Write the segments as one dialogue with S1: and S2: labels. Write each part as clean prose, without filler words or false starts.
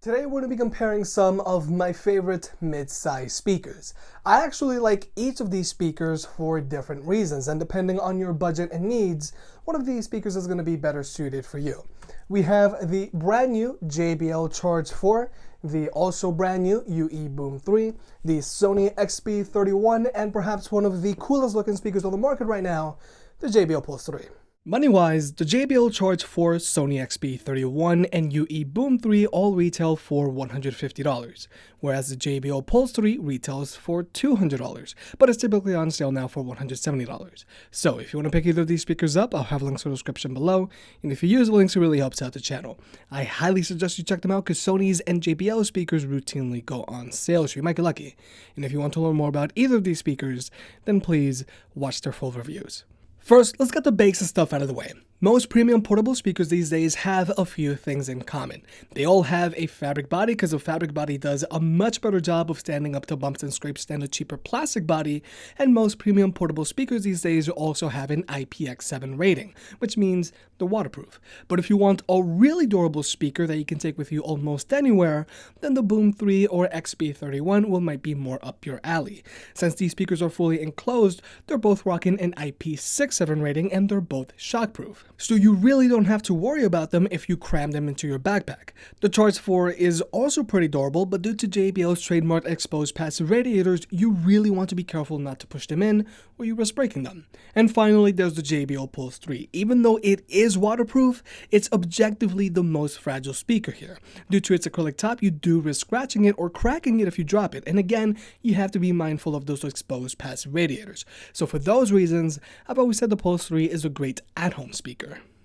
S1: Today we're going to be comparing some of my favorite mid-size speakers. I actually like each of these speakers for different reasons, and depending on your budget and needs, one of these speakers is going to be better suited for you. We have the brand new JBL Charge 4, the also brand new UE Boom 3, the Sony XB31, and perhaps one of the coolest looking speakers on the market right now, the JBL Pulse 3. Money-wise, the JBL Charge 4, Sony XB31, and UE Boom 3 all retail for $150, whereas the JBL Pulse 3 retails for $200, but it's typically on sale now for $170. So if you want to pick either of these speakers up, I'll have links in the description below, and if you use the links, it really helps out the channel. I highly suggest you check them out because Sony's and JBL speakers routinely go on sale, so you might get lucky. And if you want to learn more about either of these speakers, then please watch their full reviews. First, let's get the basic stuff out of the way. Most premium portable speakers these days have a few things in common. They all have a fabric body because a fabric body does a much better job of standing up to bumps and scrapes than a cheaper plastic body, and most premium portable speakers these days also have an IPX7 rating, which means they're waterproof. But if you want a really durable speaker that you can take with you almost anywhere, then the Boom 3 or XB31 might be more up your alley. Since these speakers are fully enclosed, they're both rocking an IP67 rating and they're both shockproof. So you really don't have to worry about them if you cram them into your backpack. The Charge 4 is also pretty durable, but due to JBL's trademark exposed passive radiators, you really want to be careful not to push them in or you risk breaking them. And finally, there's the JBL Pulse 3. Even though it is waterproof, it's objectively the most fragile speaker here. Due to its acrylic top, you do risk scratching it or cracking it if you drop it. And again, you have to be mindful of those exposed passive radiators. So for those reasons, I've always said the Pulse 3 is a great at-home speaker.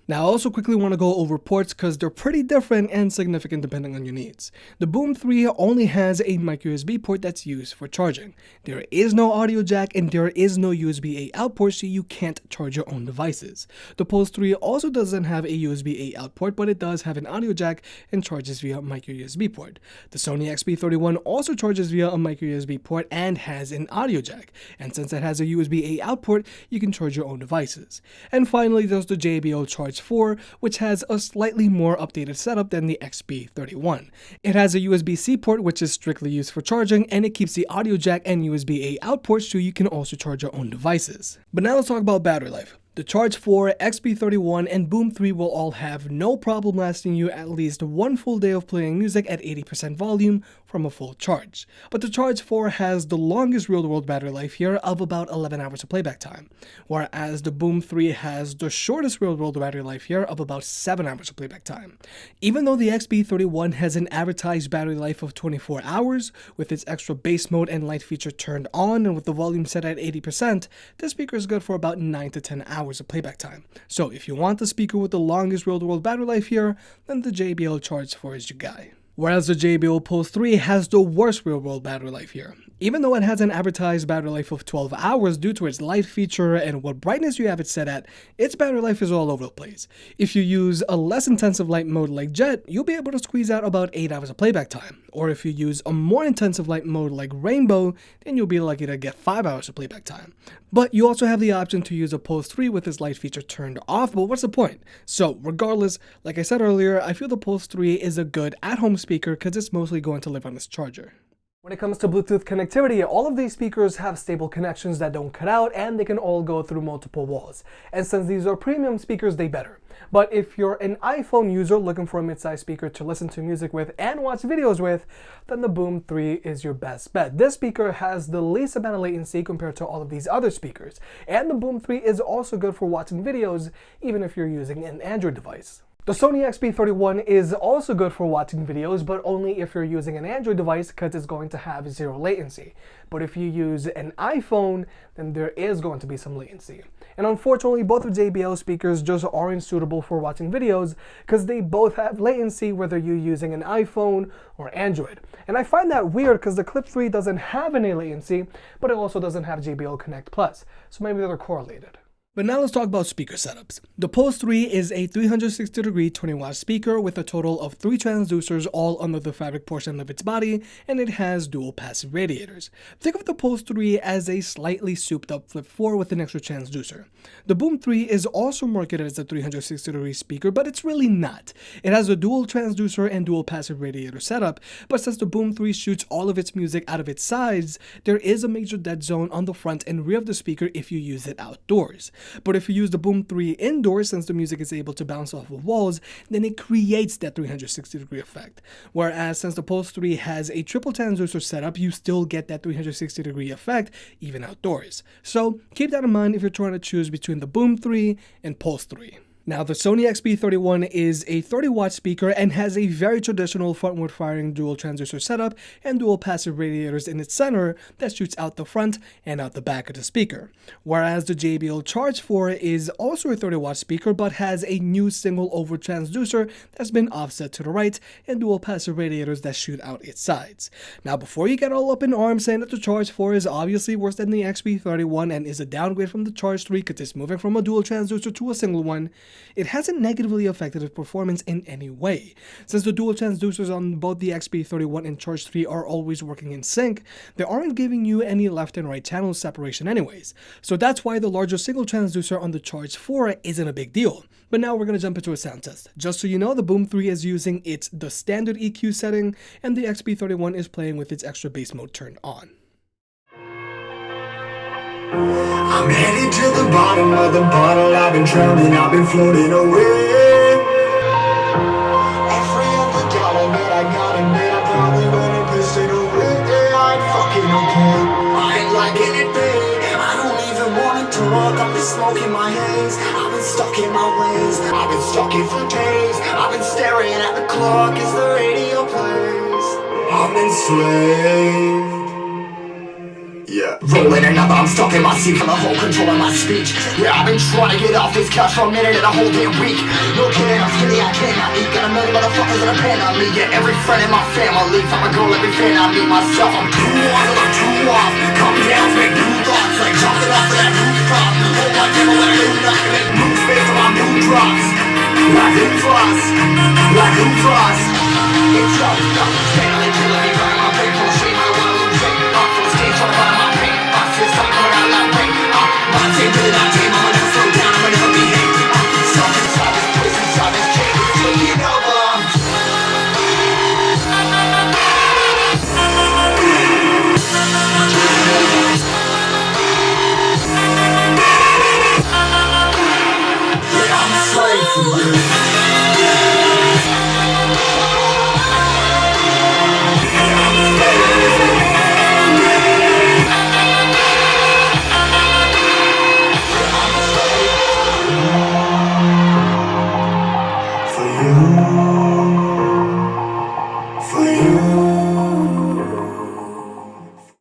S1: Now I also quickly want to go over ports because they're pretty different and significant depending on your needs. The Boom 3 only has a micro USB port that's used for charging. There is no audio jack and there is no USB-A out port, so you can't charge your own devices. The Pulse 3 also doesn't have a USB-A out port, but it does have an audio jack and charges via a micro USB port. The Sony XB31 also charges via a micro USB port and has an audio jack, and since it has a USB-A out port, you can charge your own devices. And finally, there's the JBL Charge 4, which has a slightly more updated setup than the XB31. It has a USB-C port, which is strictly used for charging, and it keeps the audio jack and USB-A out ports so you can also charge your own devices. But now let's talk about battery life. The Charge 4, XB31, and Boom 3 will all have no problem lasting you at least one full day of playing music at 80% volume from a full charge. But the Charge 4 has the longest real-world battery life here of about 11 hours of playback time, whereas the Boom 3 has the shortest real-world battery life here of about 7 hours of playback time. Even though the XB31 has an advertised battery life of 24 hours, with its extra bass mode and light feature turned on and with the volume set at 80%, this speaker is good for about 9 to 10 hours of playback time. So if you want the speaker with the longest real-world battery life here, then the JBL Charge 4 is your guy. Whereas the JBL Pulse 3 has the worst real-world battery life here. Even though it has an advertised battery life of 12 hours due to its light feature and what brightness you have it set at, its battery life is all over the place. If you use a less intensive light mode like Jet, you'll be able to squeeze out about 8 hours of playback time. Or if you use a more intensive light mode like Rainbow, then you'll be lucky to get 5 hours of playback time. But you also have the option to use a Pulse 3 with its light feature turned off, but what's the point? So regardless, like I said earlier, I feel the Pulse 3 is a good at-home speaker because it's mostly going to live on its charger. When it comes to Bluetooth connectivity, all of these speakers have stable connections that don't cut out and they can all go through multiple walls. And since these are premium speakers, they better. But if you're an iPhone user looking for a mid-size speaker to listen to music with and watch videos with, then the Boom 3 is your best bet. This speaker has the least amount of latency compared to all of these other speakers. And the Boom 3 is also good for watching videos, even if you're using an Android device. The Sony XB31 is also good for watching videos, but only if you're using an Android device because it's going to have zero latency. But if you use an iPhone, then there is going to be some latency. And unfortunately, both of JBL speakers just aren't suitable for watching videos because they both have latency whether you're using an iPhone or Android. And I find that weird because the Clip 3 doesn't have any latency, but it also doesn't have JBL Connect Plus. So maybe they're correlated. But now let's talk about speaker setups. The Pulse 3 is a 360-degree 20-watt speaker with a total of 3 transducers all under the fabric portion of its body, and it has dual passive radiators. Think of the Pulse 3 as a slightly souped up Flip 4 with an extra transducer. The Boom 3 is also marketed as a 360-degree speaker, but it's really not. It has a dual transducer and dual passive radiator setup, but since the Boom 3 shoots all of its music out of its sides, there is a major dead zone on the front and rear of the speaker if you use it outdoors. But if you use the Boom 3 indoors, since the music is able to bounce off of walls, then it creates that 360-degree effect. Whereas since the Pulse 3 has a triple transducer setup, you still get that 360-degree effect even outdoors. So keep that in mind if you're trying to choose between the Boom 3 and Pulse 3. Now, the Sony XB31 is a 30-watt speaker and has a very traditional frontward-firing dual transducer setup and dual passive radiators in its center that shoots out the front and out the back of the speaker. Whereas the JBL Charge 4 is also a 30-watt speaker but has a new single-over transducer that's been offset to the right and dual passive radiators that shoot out its sides. Now, before you get all up in arms saying that the Charge 4 is obviously worse than the XB31 and is a downgrade from the Charge 3 because it's moving from a dual transducer to a single one, it hasn't negatively affected its performance in any way. Since the dual transducers on both the XB31 and Charge 3 are always working in sync, they aren't giving you any left and right channel separation anyways. So that's why the larger single transducer on the Charge 4 isn't a big deal. But now we're going to jump into a sound test. Just so you know, the Boom 3 is using the standard EQ setting, and the XB31 is playing with its extra bass mode turned on.
S2: I'm headed to the bottom of the bottle, I've been drowning, I've been floating away. Every other dollar that I got in bed, I probably went and pissed it away. I ain't fucking okay, I ain't liking it, babe. I don't even wanna talk, I'm just smoking my haze. I've been stuck in my ways, I've been stuck here for days. I've been staring at the clock as the radio plays. I'm enslaved. Yeah, rolling another, I'm stuck in my seat for the whole control of my speech. Yeah, I've been trying to get off this couch for a minute and a whole damn week. No kidding, I'm skinny, I cannot eat. Got a million motherfuckers that depend on me. Yeah, every friend in my family. From a girl, every fan I meet myself. I'm too on till I'm too off. Come down, make new thoughts. Like jumping off of that rooftop. Hold my devil and I do nothing. Make moves based on my new drops. Like who frost? Like who frost? It's all stuff. Stanley killing me, burning my brain full of shame. I don't wanna lose weight. Off from the stage, trying to find my pain. Stop coming out like rain. My team really not team. I'ma never slow down, I'ma never behave. Stuck inside this place, inside this cage. It's taking over. Yeah, I'm a slave for you.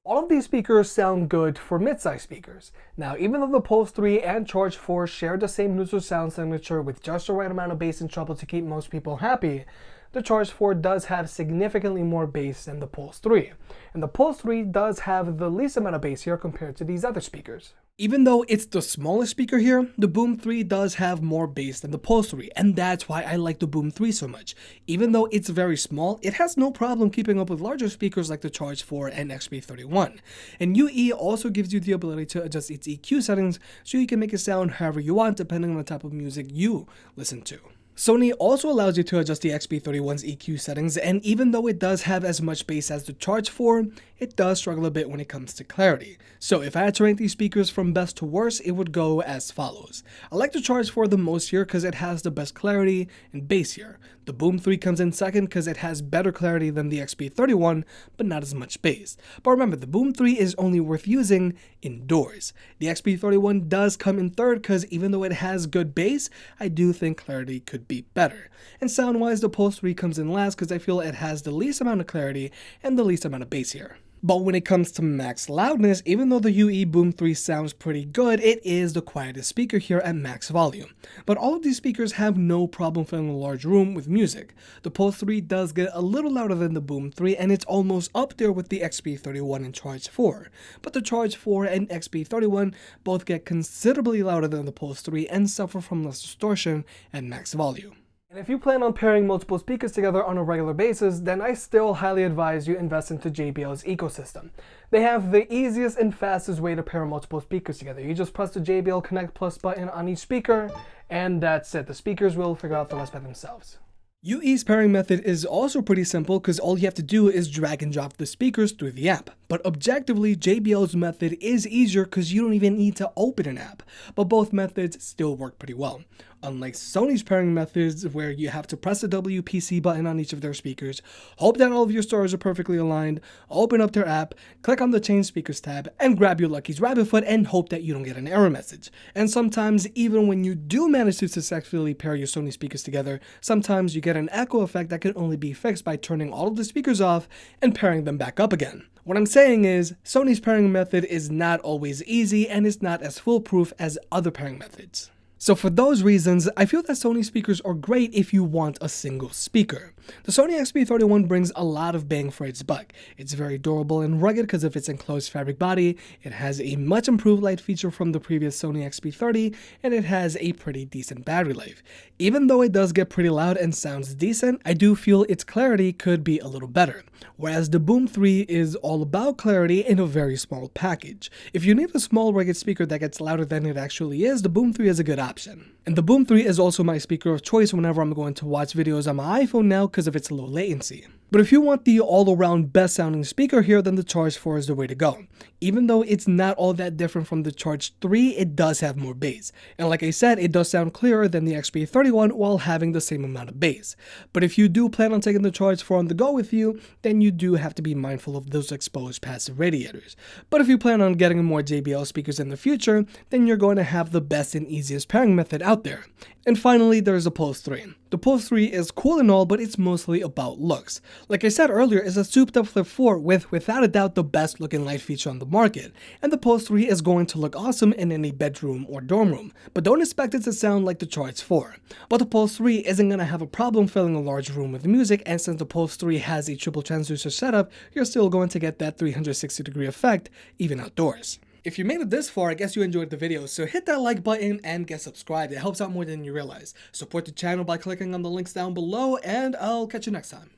S1: All of these speakers sound good for mid-size speakers. Now, even though the Pulse 3 and Charge 4 share the same neutral sound signature with just the right amount of bass and treble to keep most people happy, the Charge 4 does have significantly more bass than the Pulse 3. And the Pulse 3 does have the least amount of bass here compared to these other speakers. Even though it's the smallest speaker here, the Boom 3 does have more bass than the Pulse 3, and that's why I like the Boom 3 so much. Even though it's very small, it has no problem keeping up with larger speakers like the Charge 4 and XB31. And UE also gives you the ability to adjust its EQ settings so you can make it sound however you want depending on the type of music you listen to. Sony also allows you to adjust the XB31's EQ settings, and even though it does have as much bass as the Charge 4, it does struggle a bit when it comes to clarity. So if I had to rank these speakers from best to worst, it would go as follows. I like the Charge 4 the most here because it has the best clarity and bass here. The Boom 3 comes in second because it has better clarity than the XB31, but not as much bass. But remember, the Boom 3 is only worth using indoors. The XB31 does come in third because even though it has good bass, I do think clarity could be better. And sound-wise, the Pulse 3 comes in last because I feel it has the least amount of clarity and the least amount of bass here. But when it comes to max loudness, even though the UE Boom 3 sounds pretty good, it is the quietest speaker here at max volume. But all of these speakers have no problem filling a large room with music. The Pulse 3 does get a little louder than the Boom 3, and it's almost up there with the XB31 and Charge 4. But the Charge 4 and XB31 both get considerably louder than the Pulse 3 and suffer from less distortion at max volume. And if you plan on pairing multiple speakers together on a regular basis, then I still highly advise you invest into JBL's ecosystem. They have the easiest and fastest way to pair multiple speakers together. You just press the JBL Connect Plus button on each speaker, and that's it. The speakers will figure out the rest by themselves. UE's pairing method is also pretty simple because all you have to do is drag and drop the speakers through the app. But objectively, JBL's method is easier because you don't even need to open an app. But both methods still work pretty well. Unlike Sony's pairing methods where you have to press the WPC button on each of their speakers, hope that all of your stars are perfectly aligned, open up their app, click on the Change Speakers tab, and grab your Lucky's rabbit foot and hope that you don't get an error message. And sometimes, even when you do manage to successfully pair your Sony speakers together, sometimes you get an echo effect that can only be fixed by turning all of the speakers off and pairing them back up again. What I'm saying is, Sony's pairing method is not always easy and it's not as foolproof as other pairing methods. So for those reasons, I feel that Sony speakers are great if you want a single speaker. The Sony XB31 brings a lot of bang for its buck. It's very durable and rugged because of its enclosed fabric body, it has a much improved light feature from the previous Sony XB30, and it has a pretty decent battery life. Even though it does get pretty loud and sounds decent, I do feel its clarity could be a little better. Whereas the Boom 3 is all about clarity in a very small package. If you need a small rugged speaker that gets louder than it actually is, the Boom 3 is a good option. And the Boom 3 is also my speaker of choice whenever I'm going to watch videos on my iPhone now because of its low latency. But if you want the all-around best sounding speaker here, then the Charge 4 is the way to go. Even though it's not all that different from the Charge 3, it does have more bass. And like I said, it does sound clearer than the XB31 while having the same amount of bass. But if you do plan on taking the Charge 4 on the go with you, then you do have to be mindful of those exposed passive radiators. But if you plan on getting more JBL speakers in the future, then you're going to have the best and easiest pairing method out there. And finally, there's the Pulse 3. The Pulse 3 is cool and all, but it's mostly about looks. Like I said earlier, it's a souped up Flip 4 with, without a doubt, the best looking light feature on the market. And the Pulse 3 is going to look awesome in any bedroom or dorm room, but don't expect it to sound like the Charge 4. But the Pulse 3 isn't going to have a problem filling a large room with music, and since the Pulse 3 has a triple transducer setup, you're still going to get that 360-degree effect, even outdoors. If you made it this far, I guess you enjoyed the video, so hit that like button and get subscribed. It helps out more than you realize. Support the channel by clicking on the links down below, and I'll catch you next time.